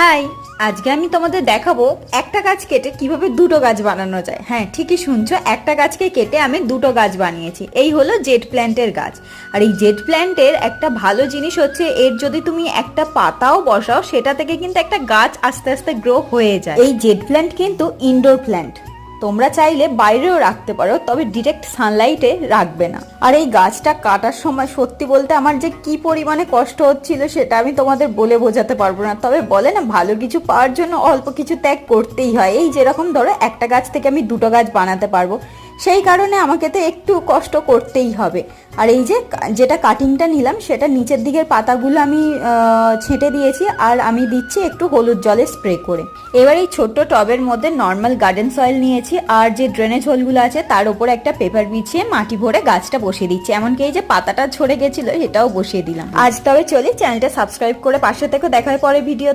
High, আজকে আমি তোমাদের দেখাবো একটা গাছ কেটে কিভাবে দুটো গাছ বানানো যায়। হ্যাঁ, ঠিকই শুনছো, একটা গাছকে কেটে আমি দুটো গাছ বানিয়েছি। এই হলো জেড প্ল্যান্টের গাছ। আর এই জেড প্ল্যান্টের একটা ভালো জিনিস হচ্ছে, এর যদি তুমি একটা পাতাও বসাও সেটা থেকে কিন্তু একটা গাছ আস্তে আস্তে গ্রো হয়ে যায়। এই জেড প্ল্যান্ট কিন্তু ইনডোর প্ল্যান্ট, তোমরা চাইলে বাইরেও রাখতে পারো, তবে ডিরেক্ট সানলাইটে রাখবে না। আর এই গাছটা কাটার সময় সত্যি বলতে আমার যে কি পরিমাণে কষ্ট হচ্ছিল সেটা আমি তোমাদের বলে বোঝাতে পারবো না। তবে বলে না, ভালো কিছু পাওয়ার জন্য অল্প কিছু ত্যাগ করতেই হয়। এই যেরকম ধরো একটা গাছ থেকে আমি দুটো গাছ বানাতে পারবো, সেই কারণে আমাকে তো একটু কষ্ট করতেই হবে। আর এই যে যেটা কাটিংটা নিলাম সেটা নিচের দিকের পাতাগুলো আমি ছেঁটে দিয়েছি, আর আমি দিচ্ছি একটু হলুদ জলে স্প্রে করে। এবার এই ছোট্ট টবের মধ্যে নর্মাল গার্ডেন সয়েল নিয়েছি, আর যে ড্রেনেজ হোলগুলো আছে তার উপরে একটা পেপার বিছিয়ে মাটি ভরে গাছটা বসিয়ে দিচ্ছি। এমনকি এই যে পাতাটা ঝরে গেছিল সেটাও বসিয়ে দিলাম। আজ তবে চলি, চ্যানেলটা সাবস্ক্রাইব করে পাশে থেকে দেখা হয় পরে ভিডিও।